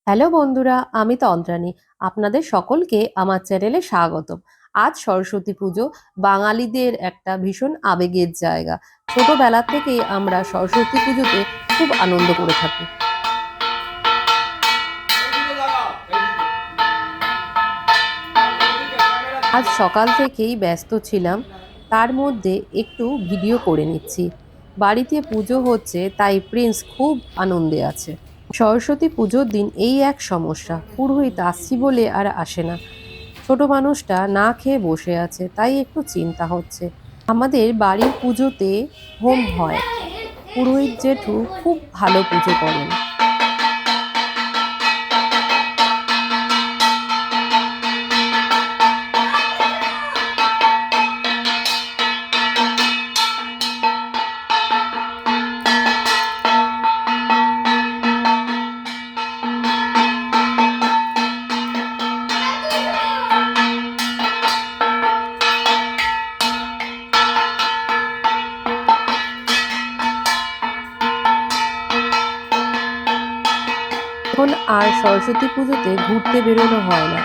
Hello বন্ধুরা, আমি তন্দ্রানী। আপনাদের সকলকে আমার চ্যানেলে স্বাগতম। আজ সরস্বতী পুজো বাঙালিদের একটা ভীষণ আবেগের জায়গা। ছোটবেলা থেকেই আমরা সরস্বতী পুজোতে খুব আনন্দ করে থাকি। আজ সকাল থেকেই ব্যস্ত ছিলাম, তার মধ্যে একটু ভিডিও করে নিচ্ছি। বাড়িতে পুজো হচ্ছে, তাই প্রিন্স খুব আনন্দে আছে। সরস্বতী পুজোর দিন এই এক সমস্যা, পুরোহিত আসছি বলে আর আসে না। ছোট মানুষটা না খেয়ে বসে আছে, তাই একটু চিন্তা হচ্ছে। আমাদের বাড়ির পুজোতে হোম হয়, পুরোহিত জেঠু খুব ভালো পুজো করেন। এখন আর সরস্বতী পুজোতে ঘুরতে বেরোনো হয় না।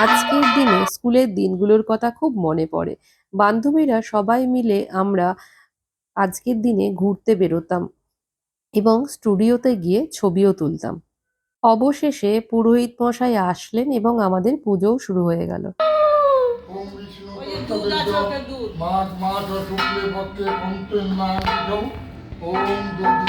আজকের দিনে স্কুলের দিনগুলোর কথা খুব মনে পড়ে। বান্ধবীরা সবাই মিলে আমরা আজকের দিনে ঘুরতে বেরোতাম এবং স্টুডিওতে গিয়ে ছবিও তুলতাম। অবশেষে পুরোহিত মশাই আসলেন এবং আমাদের পুজোও শুরু হয়ে গেল। ওম বিষ্ণু তত্ত্ববিদ্য মাঘ মাস শুক্লে পক্ষে পঞ্চম নাম ওম যোগী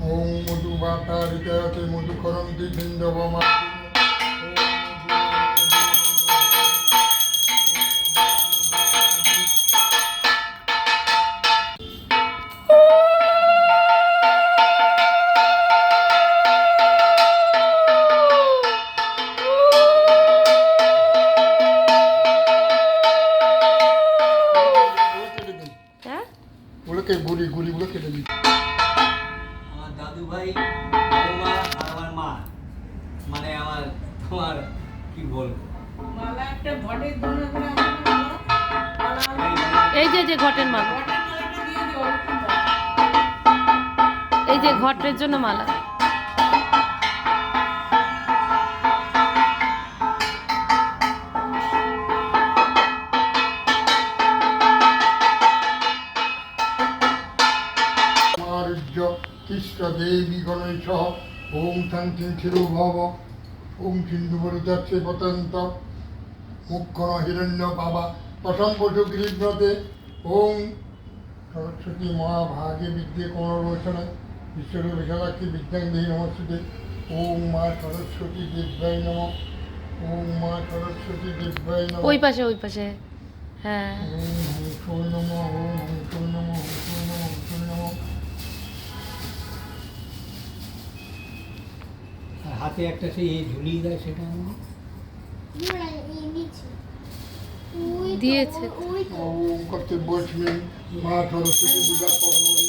ওম মধুবাতা হৃদয়তে মধুকরন্তি বৃন্দবমা গুলোকে গুড়িগুলো কেটে দিই। আমার দাদু ভাই, বৌমা আর আমার মা, মানে আমার তোমার কি বলবো, মালা একটা ঘটের জন্য করে এই যে ঘটের মালা, ঘটের মালাটা দিয়ে দিও। এই যে ঘটের জন্য মালা। মারুজ্য কৃষ্ণ দেবী গণেশ ওম শান্তি শিরোভব ওম সিন্ধু বরুদাচ্ছে পতন্ত মুখ্যন হিরণ্য বাবা প্রসম্পটু গিরিব্রতে ওম সরস্বতী মহাভাগে বিদ্যে কমলবচনে ঈশ্বর বিশালাক্ষী বিদ্যাঙ্গী নমস্তে ওম মা সরস্বতী দেব্যায় নম ওম মা সরস্বতী দেব্যায় নম ওই পাশে হ্যাঁ। ওম হংসৈ নম ওম হংসৈ নম হংসৈ নম হংসৈ নম। আর হাতে একটা সেই ঝুলিয়ে দেয়, সেটা আমি দিয়েছে। ওম কর্তব্যস্মি মা সরস্বতী পূজা কর্মণি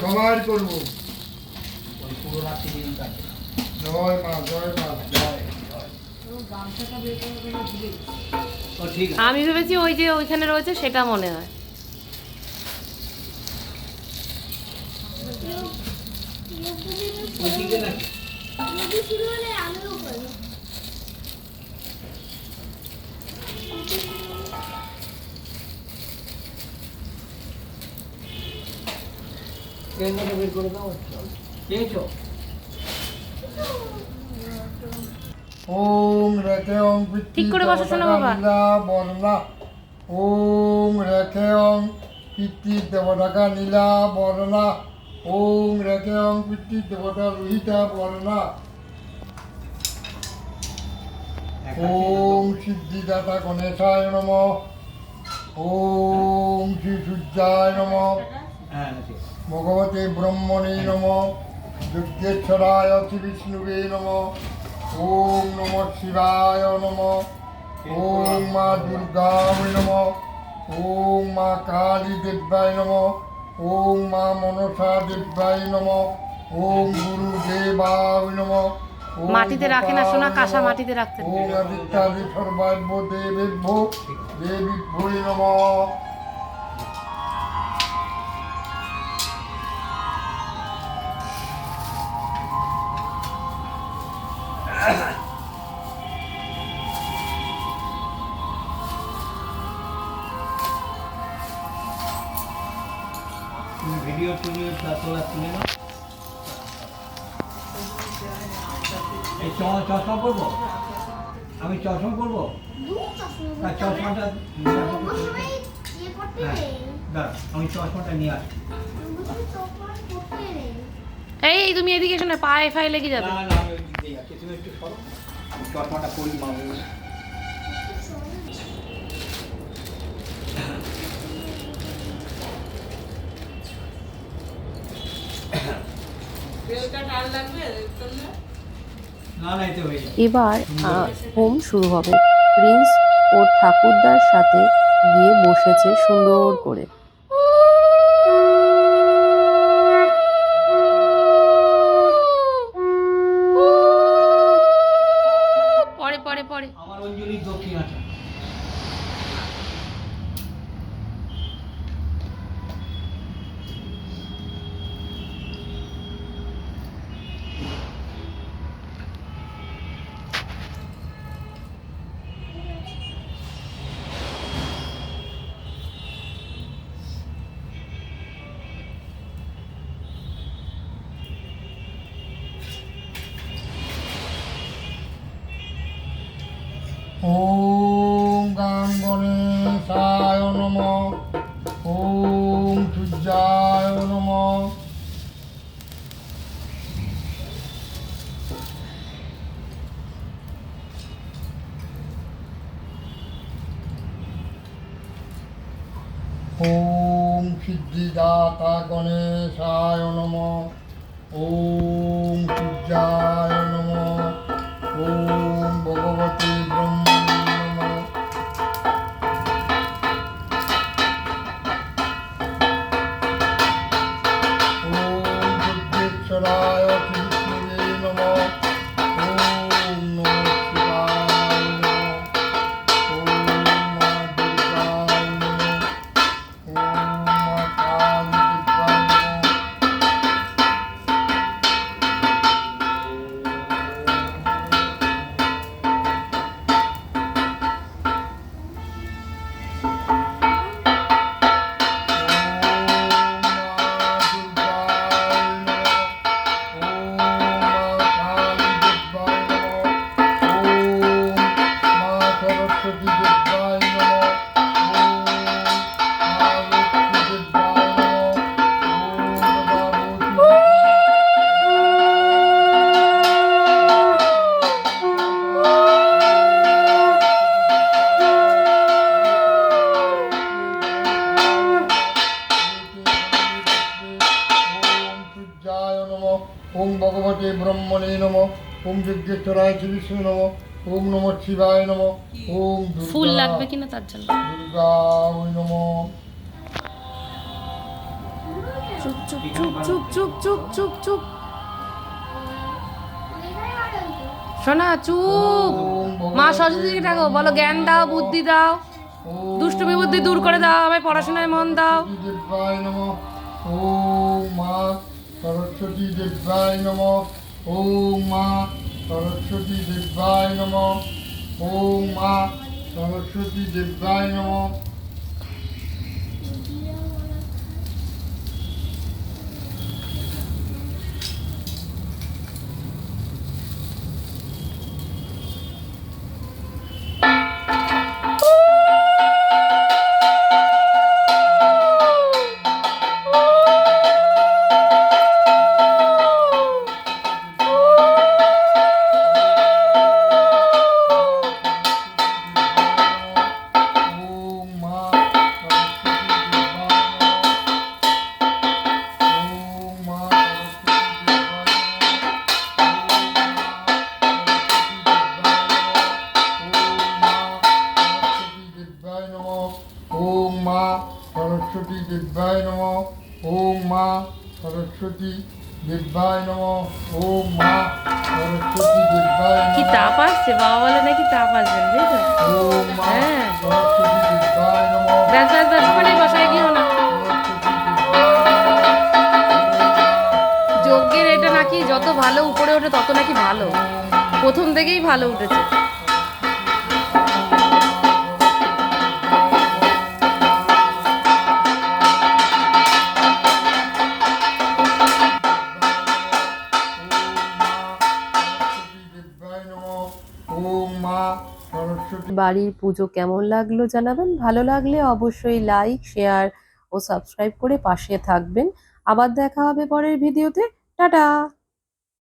সবাই করবো। ওই পুরো রাত্রি দিন কাটে। জয় মা, জয় মা। জয় জয়। গামছাটা বের করে করে ভুলে গেছি। ও ঠিক আছে। আমি ভেবেছি ওই যে ওইখানে রয়েছে সেটা মনে হয়। ওই দিকে নাকি? ট্রেনটা বের করে দাও। পেয়েছো? ওম রেখে ওম ঠিক করে বসো শোনো বাবা। নীলা বর্ণা। ওম রেখে ওম পিতৃ দেবতাকা নীলা বর্ণা। ওম রেখে ওম পিতৃ দেবতা রোহিতা বর্ণা। ওম সিদ্ধিদাতা গণেশায় নমঃ। ওম শ্রী সূর্যায় নমঃ। হ্যাঁ ঠিক আছে। ভগবতে ব্রহ্মণে নমঃ। যজ্ঞেশ্বরায় শ্রী বিষ্ণুবে নমঃ। ওম নমঃ শিবায় নমঃ। ওম মা দুর্গায় নমঃ। ওম মা কালী দেব্যায় নমঃ। ওম মা মনসা দেব্যায় নমঃ। ওম গুরুদেবায় নমঃ। ওম মাটিতে রাখে না সোনা, গোপায় কাঁসা নমঃ। মাটিতে রাখতে নেই। ওম আদিত্যাদি সর্বাভ্য দেবেভ্যো দেবীভ্যো নমঃ। তুমি ভিডিও তুলে তোলা তুলে নাও। এই চশমা করবো? আমি চশমা করবো? না, চশমাটা হ্যাঁ দাঁড়া, আমি চশমাটা নিয়ে আসি। এই তুমি এদিকে এসো না, পায়ে ফায়ে লেগে যাবে। না না, আমি ওই দিকে যাচ্ছি, তুমি একটু সরো। আমি চশমাটা পরি মামু। বেলটা টাল লাগবে এর জন্য। না না, এতে হয়ে যাবে। এবার হোম শুরু হবে। প্রিন্স ওর ঠাকুরদার সাথে গিয়ে বসেছে সুন্দর করে। পরে পরে পরে আমার অঞ্জলির দক্ষিণ আছে। ওম গাং গণেশায় নমঃ। ওম সূর্যায় নমঃ। ওম সিদ্ধিদাতা গণেশায় নমঃ। ওম সূর্যায় নমঃ। ওম ভগবতে ব্রহ্মণে নমঃ। ওম যজ্ঞেশ্বরায় শ্রী বিষ্ণুবে নমঃ। ওম নমঃ শিবায় নমঃ। ওম মা দুর্গায় নমঃ। ওম মা কালী দেব্যায় নমঃ। ওম ভগবতে ব্রহ্মণে নমঃ। ওম যজ্ঞেশ্বরায় শ্রী বিষ্ণু নমঃ। ওম নমঃ শিবায় নমঃ। ওম ফুল লাগবে কিনা তার জন্য। দুর্গায় নমঃ। চুপ চুপ চুপ চুপ চুপ চুপ চুপ চুপ শোনা চুপ। মা সরস্বতীকে ডাকো, বলো জ্ঞান দাও, বুদ্ধি দাও, দুষ্টুমি বুদ্ধি দূর করে দাও, আমায় পড়াশোনায় মন দাও। দেবায় নমঃ। ওম মা সরস্বতী দেবায় নমঃ। ওম মা সরস্বতী দেবায় নমঃ। ওম মা সরস্বতী দেবায় নমঃ। ওম মা সরস্বতী দেবায় নমঃ। ওম মা সরস্বতী দেবায় নমঃ। ওম মা সরস্বতী দেবায় নমঃ। ওম মা সরস্বতী দেবায় নমঃ। কি তাপ আসছে, বাবা বলে নাকি তাপ আসবে, বুঝেছো? ওম মা হ্যাঁ। সরস্বতী দেবায় নমঃ। ব্যাস ব্যাস ব্যাস, ওখানে বসায় গিয়েও না। যজ্ঞের এটা নাকি যত ভালো উপরে ওঠে তত নাকি ভালো, প্রথম থেকেই ভালো উঠেছে। বাড়ির পুজো কেমন লাগলো জানাবেন, ভালো লাগলে অবশ্যই লাইক, শেয়ার ও সাবস্ক্রাইব করে পাশে থাকবেন। আবার দেখা হবে পরের ভিডিওতে। টাটা।